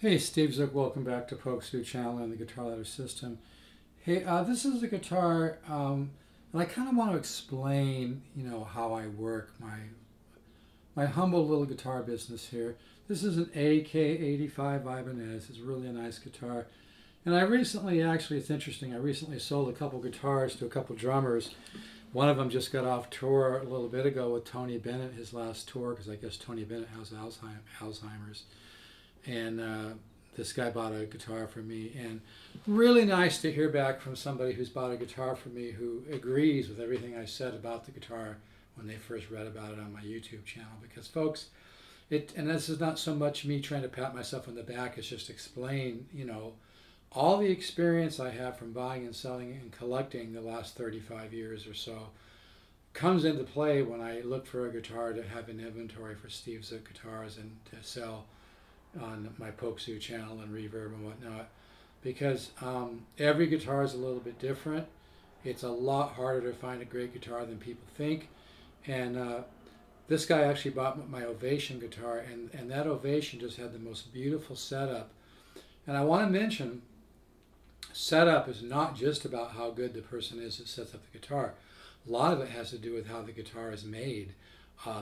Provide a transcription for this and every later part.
Hey, Steve Zook, welcome back to Pokesoo channel and the Guitar Ladder System. Hey, this is a guitar, and I kind of want to explain, how I work my humble little guitar business here. This is an AK-85 Ibanez. It's really a nice guitar. And I recently, actually, it's interesting, I recently sold a couple guitars to a couple drummers. One of them just got off tour a little bit ago with Tony Bennett, his last tour, because I guess Tony Bennett has Alzheimer's. And this guy bought a guitar for me, and really nice to hear back from somebody who's bought a guitar for me who agrees with everything I said about the guitar when they first read about it on my YouTube channel. Because folks, and this is not so much me trying to pat myself on the back, it's just explain, all the experience I have from buying and selling and collecting the last 35 years or so comes into play when I look for a guitar to have an inventory for Steve Zook guitars and to sell on my Pokesoo channel and Reverb and whatnot, because every guitar is a little bit different. It's a lot harder to find a great guitar than people think. And this guy actually bought my Ovation guitar, and that Ovation just had the most beautiful setup. And I want to mention, setup is not just about how good the person is that sets up the guitar. A lot of it has to do with how the guitar is made.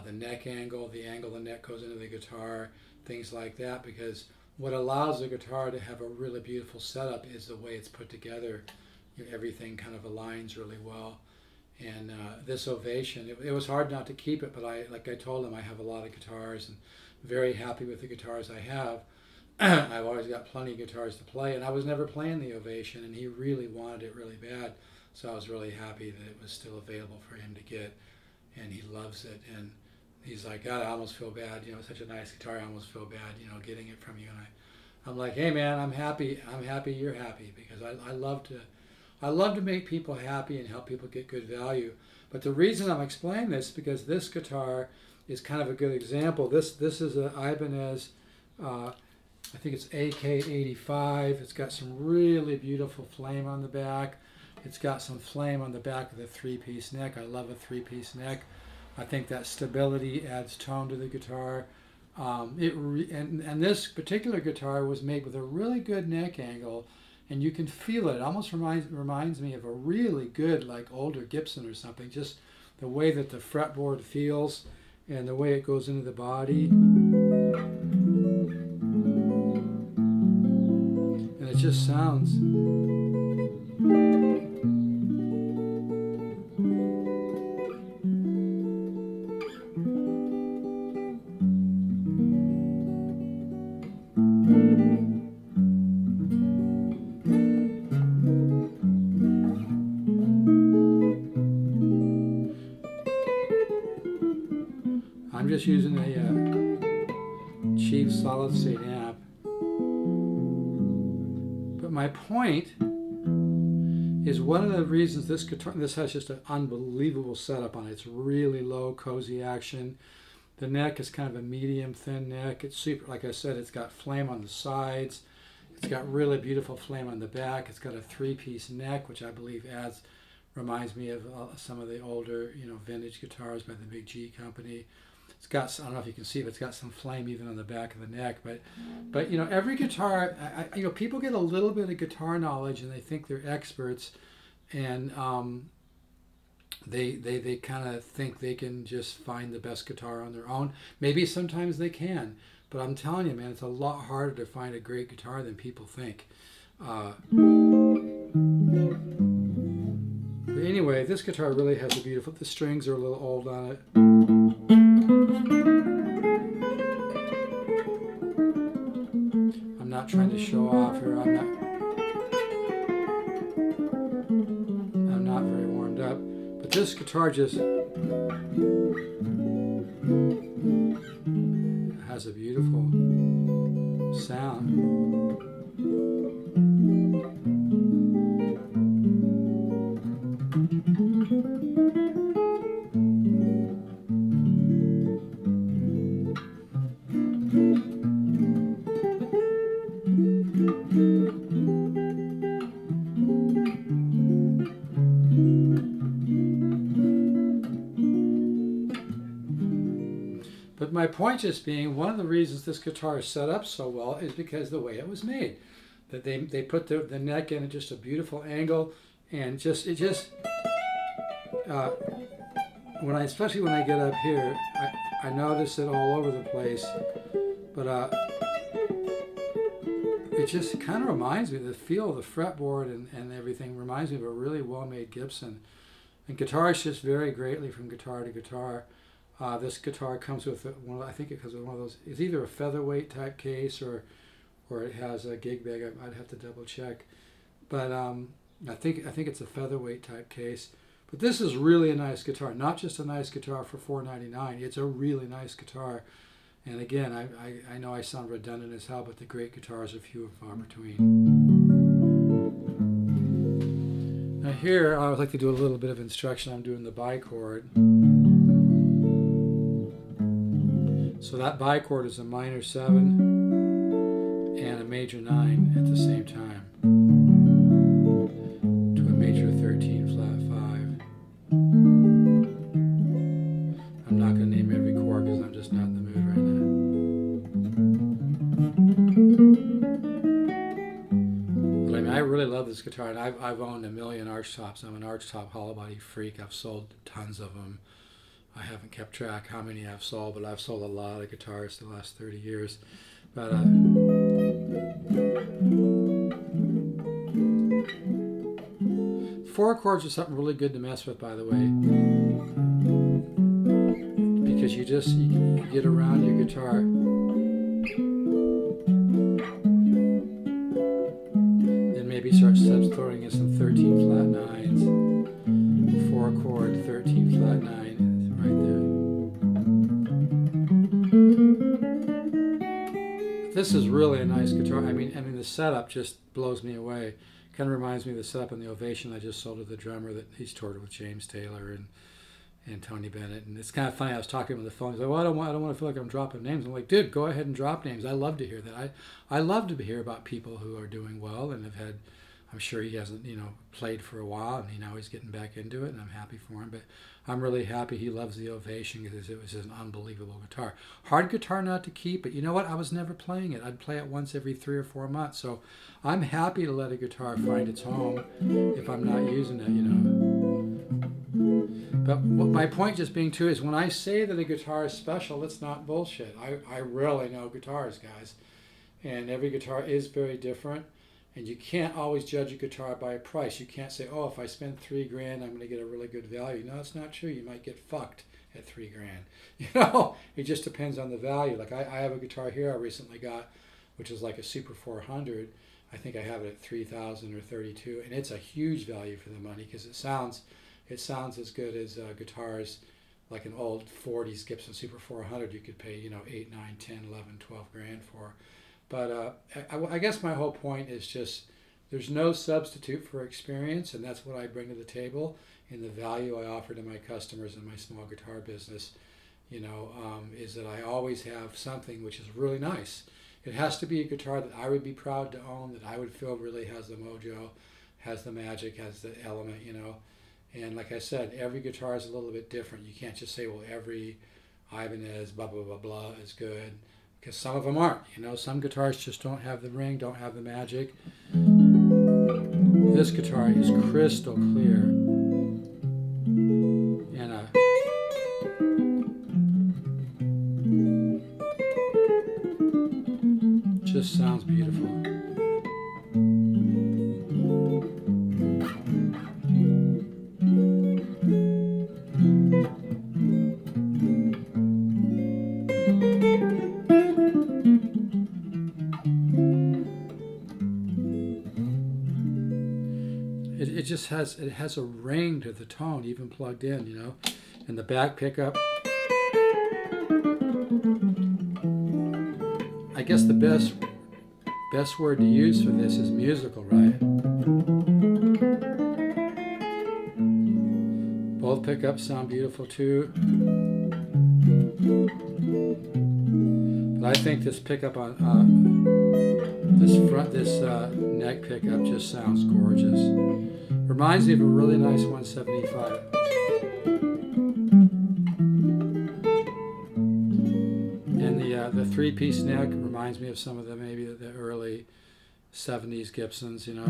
The neck angle, the angle the neck goes into the guitar, things like that, because what allows the guitar to have a really beautiful setup is the way it's put together. Everything kind of aligns really well. And this Ovation, it was hard not to keep it, but like I told him, I have a lot of guitars and very happy with the guitars I have. I've always got plenty of guitars to play, and I was never playing the Ovation, and he really wanted it really bad, so I was really happy that it was still available for him to get, and he loves it. And he's like, God, I almost feel bad, it's such a nice guitar, I almost feel bad, getting it from you. And I'm like, hey man, I'm happy you're happy, because I love to make people happy and help people get good value. But the reason I'm explaining this is because this guitar is kind of a good example. This is an Ibanez, I think it's AK-85. It's got some really beautiful flame on the back. It's got some flame on the back of the three-piece neck. I love a three-piece neck. I think that stability adds tone to the guitar. And this particular guitar was made with a really good neck angle, and you can feel it. It almost reminds me of a really good, like older Gibson or something. Just the way that the fretboard feels and the way it goes into the body. And it just sounds. I'm just using a cheap solid state amp. But my point is, one of the reasons this guitar, this has just an unbelievable setup on it. It's really low, cozy action. The neck is kind of a medium thin neck. It's super, like I said, it's got flame on the sides. It's got really beautiful flame on the back. It's got a three-piece neck, which I believe reminds me of some of the older, vintage guitars by the Big G company. It's got, I don't know if you can see, but it's got some flame even on the back of the neck. But every guitar, people get a little bit of guitar knowledge and they think they're experts, and they kind of think they can just find the best guitar on their own. Maybe sometimes they can, but I'm telling you, man, it's a lot harder to find a great guitar than people think. But anyway, this guitar really has a beautiful, the strings are a little old on it. I'm not trying to show off here. I'm not very warmed up. But this guitar just has a beautiful sound. But my point just being, one of the reasons this guitar is set up so well is because the way it was made. That they put the neck in at just a beautiful angle, and especially when I get up here, I notice it all over the place, but it just kind of reminds me, the feel of the fretboard and everything reminds me of a really well-made Gibson. And guitars just vary greatly from guitar to guitar. This guitar comes with I think it comes with one of those. It's either a featherweight type case or it has a gig bag. I'd have to double check, but I think it's a featherweight type case. But this is really a nice guitar. Not just a nice guitar for $4.99. It's a really nice guitar. And again, I know I sound redundant as hell, but the great guitars are few and far between. Now here, I would like to do a little bit of instruction. I'm doing the bichord. So that bichord is a minor 7 and a major 9 at the same time to a major 13 flat 5. I'm not going to name every chord because I'm just not in the mood right now. But I mean, I really love this guitar, and I've owned a million arch tops. I'm an arch top hollow body freak. I've sold tons of them. I haven't kept track how many I've sold, but I've sold a lot of guitars the last 30 years. But 4 chords are something really good to mess with, by the way, because you get around your guitar. Then maybe start throwing in some 13 flat 9s, 4 chord 13 flat 9. Right there. This is really a nice guitar. I mean, the setup just blows me away. Kind of reminds me of the setup in the Ovation I just sold to the drummer that he's toured with James Taylor and Tony Bennett. And it's kind of funny. I was talking to him on the phone. He's like, "Well, I don't want to feel like I'm dropping names." I'm like, "Dude, go ahead and drop names. I love to hear that. I love to hear about people who are doing well and have had." I'm sure he hasn't, played for a while, and now he's getting back into it, and I'm happy for him. But I'm really happy he loves the Ovation because it was an unbelievable guitar. Hard guitar not to keep, but you know what? I was never playing it. I'd play it once every 3 or 4 months. So I'm happy to let a guitar find its home if I'm not using it, But what my point just being too is when I say that a guitar is special, it's not bullshit. I really know guitars, guys. And every guitar is very different. And you can't always judge a guitar by a price. You can't say, "Oh, if I spend $3,000, I'm going to get a really good value." No, it's not true. You might get fucked at $3,000. It just depends on the value. Like I have a guitar here I recently got, which is like a Super 400. I think I have it at $3,000 or $32,000, and it's a huge value for the money because it sounds as good as guitars like an old 40s Gibson Super 400. You could pay 8, 9, 10, 11, 12 grand for. But I guess my whole point is just there's no substitute for experience, and that's what I bring to the table in the value I offer to my customers in my small guitar business, is that I always have something which is really nice. It has to be a guitar that I would be proud to own, that I would feel really has the mojo, has the magic, has the element, And like I said, every guitar is a little bit different. You can't just say, well, every Ibanez, blah, blah, blah, blah is good. Because some of them aren't, some guitars just don't have the ring, don't have the magic. This guitar is crystal clear. And just sounds beautiful. It has a ring to the tone, even plugged in, and the back pickup. I guess the best word to use for this is musical, right? Both pickups sound beautiful too. But I think this pickup on this neck pickup just sounds gorgeous. Reminds me of a really nice 175. three-piece neck reminds me of some of the maybe the early 70s Gibsons, you know.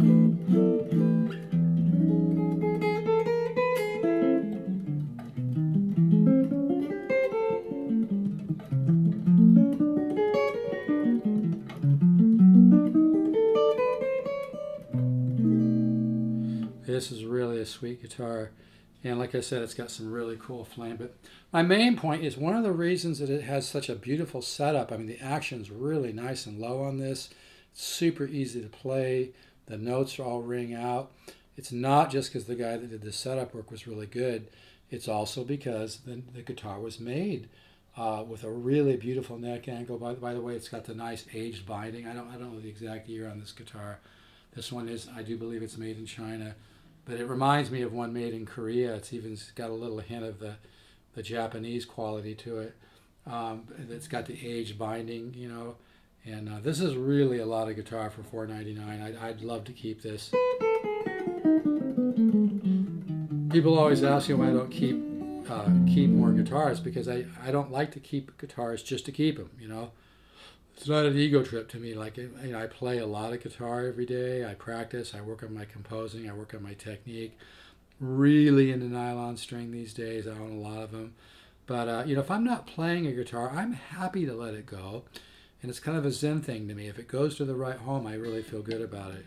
This is really a sweet guitar. And like I said, it's got some really cool flame. But my main point is one of the reasons that it has such a beautiful setup. I mean, the action's really nice and low on this. It's super easy to play. The notes all ring out. It's not just because the guy that did the setup work was really good. It's also because the guitar was made with a really beautiful neck angle. By the way, it's got the nice aged binding. I don't know the exact year on this guitar. This one is, I do believe it's made in China. But it reminds me of one made in Korea. It's even got a little hint of the Japanese quality to it. It's got the aged binding, you know. And this is really a lot of guitar for $4.99. I'd love to keep this. People always ask me why I don't keep more guitars, because I don't like to keep guitars just to keep them, you know. It's not an ego trip to me. Like, you know, I play a lot of guitar every day. I practice. I work on my composing. I work on my technique. Really into nylon string these days. I own a lot of them. But, you know, if I'm not playing a guitar, I'm happy to let it go. And it's kind of a Zen thing to me. If it goes to the right home, I really feel good about it.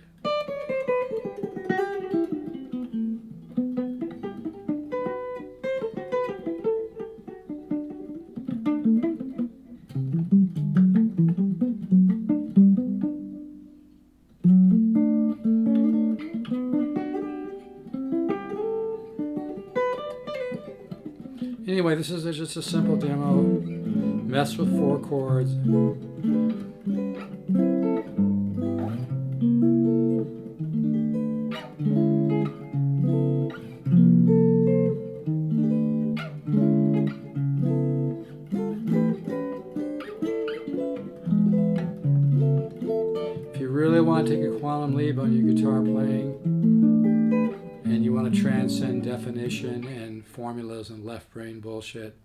Anyway, this is just a simple demo. Mess with 4 chords. If you really want to take a quantum leap on your guitar playing, and you want to transcend definition and formulas and left brain bullshit,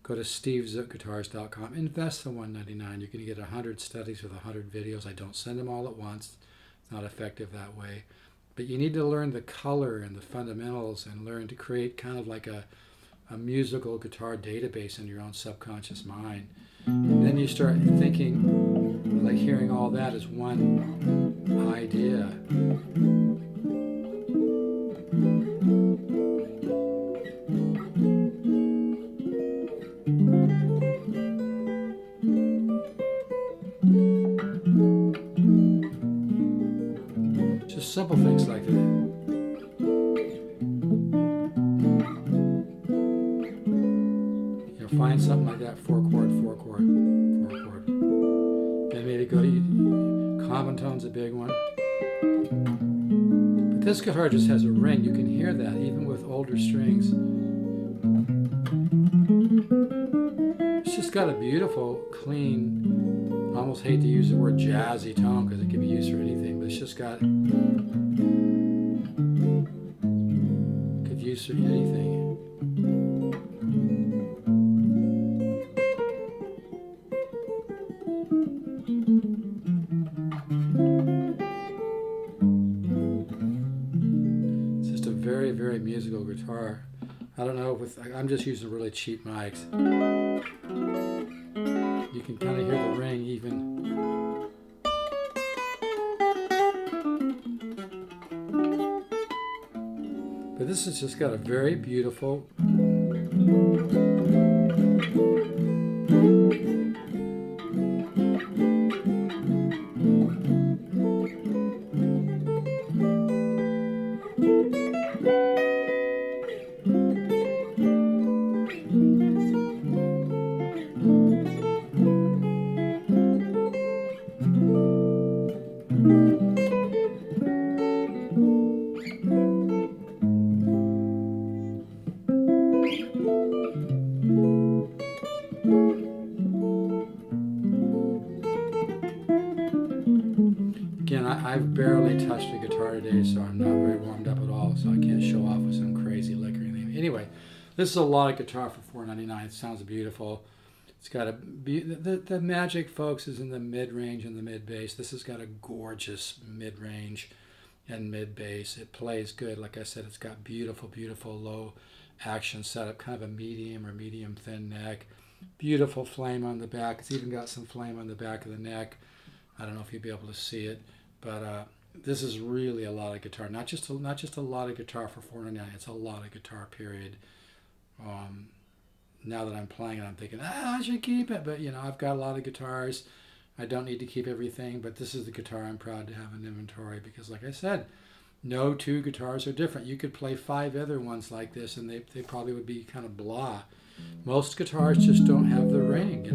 go to stevezookguitars.com. Invest the $199. You're going to get 100 studies with 100 videos. I don't send them all at once. It's not effective that way. But you need to learn the color and the fundamentals and learn to create kind of like a musical guitar database in your own subconscious mind. And then you start thinking, like hearing all that as one idea. Just simple things like that. You know, find something like that, 4 chord, 4 chord, 4 chord. Then maybe go to common tone's a big one. But this guitar just has a ring. You can hear that even with older strings. It's just got a beautiful, clean, I almost hate to use the word jazzy tone because it can be used for anything, but it's just got, could use for anything. It's just a very, very musical guitar. I don't know, I'm just using really cheap mics. You can kind of hear the ring even. But this has just got a very beautiful. Again, I've barely touched a guitar today, so I'm not very warmed up at all, so I can't show off with some crazy lick or anything. Anyway, this is a lot of guitar for $4.99. It sounds beautiful. It's got the magic, folks, is in the mid-range and the mid-bass. This has got a gorgeous mid-range and mid-bass. It plays good. Like I said, it's got beautiful, beautiful low action setup, kind of a medium or medium thin neck. Beautiful flame on the back. It's even got some flame on the back of the neck. I don't know if you'll be able to see it, but this is really a lot of guitar. Not just a lot of guitar for $4.99. It's a lot of guitar, period. Now that I'm playing it, I'm thinking, I should keep it. But, I've got a lot of guitars. I don't need to keep everything, but this is the guitar I'm proud to have in inventory because, like I said, no two guitars are different. You could play 5 other ones like this, and they probably would be kind of blah. Most guitars just don't have the ring,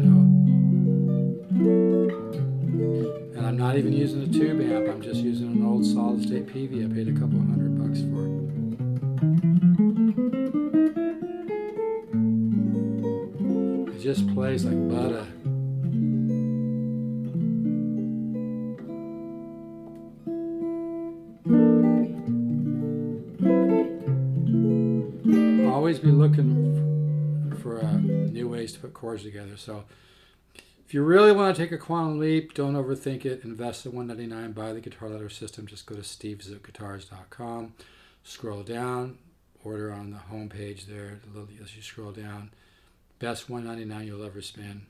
And I'm not even using a tube amp. I'm just using an old solid-state PV. I paid a couple $100 for it. It just plays like butter. Always be looking for new ways to put chords together. So if you really want to take a quantum leap, don't overthink it. Invest the $199, buy the guitar ladder system. Just go to stevezookguitars.com, scroll down, order on the home page there. As you scroll down, best $199 you'll ever spend.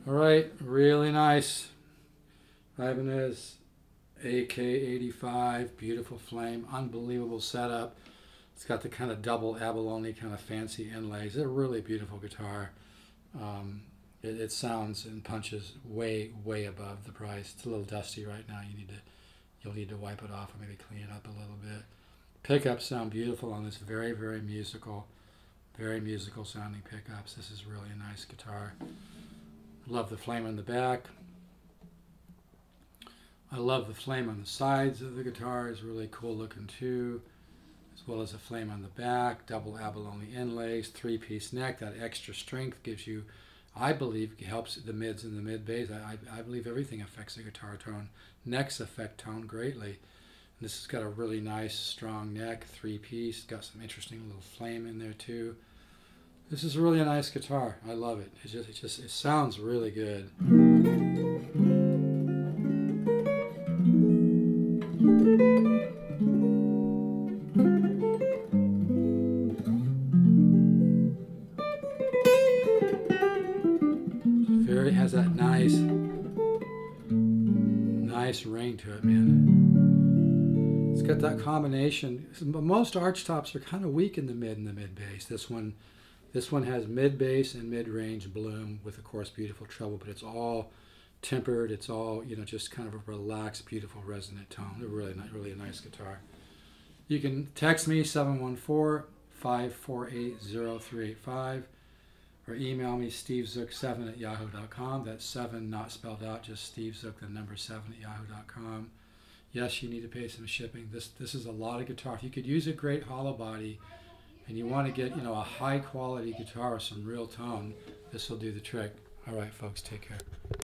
All right, really nice. Ibanez AK 85, beautiful flame, unbelievable setup. It's got the kind of double abalone kind of fancy inlays. It's a really beautiful guitar. It sounds and punches way, way above the price. It's a little dusty right now. You'll need to wipe it off and maybe clean it up a little bit. Pickups sound beautiful on this. Very, very musical sounding pickups. This is really a nice guitar. Love the flame on the back. I love the flame on the sides of the guitar. It's really cool looking too, as well as a flame on the back, double abalone inlays, 3-piece neck. That extra strength gives you, I believe, helps the mids and the mid bass. I believe everything affects the guitar tone. Necks affect tone greatly. And this has got a really nice strong neck, 3-piece. Got some interesting little flame in there too. This is really a nice guitar. I love it. It sounds really good. It has that nice ring to it, man. It's got that combination. Most arch tops are kind of weak in the mid and the mid bass. This one has mid bass and mid range bloom with, of course, beautiful treble, but it's all tempered. It's all just kind of a relaxed, beautiful resonant tone. They're really a nice guitar. You can text me 714-548-0385. Or email me stevezook7@yahoo.com. That's 7 not spelled out, just stevezook, the number 7@yahoo.com. Yes, you need to pay some shipping. This is a lot of guitar. If you could use a great hollow body and you want to get a high quality guitar with some real tone, this will do the trick. All right, folks, take care.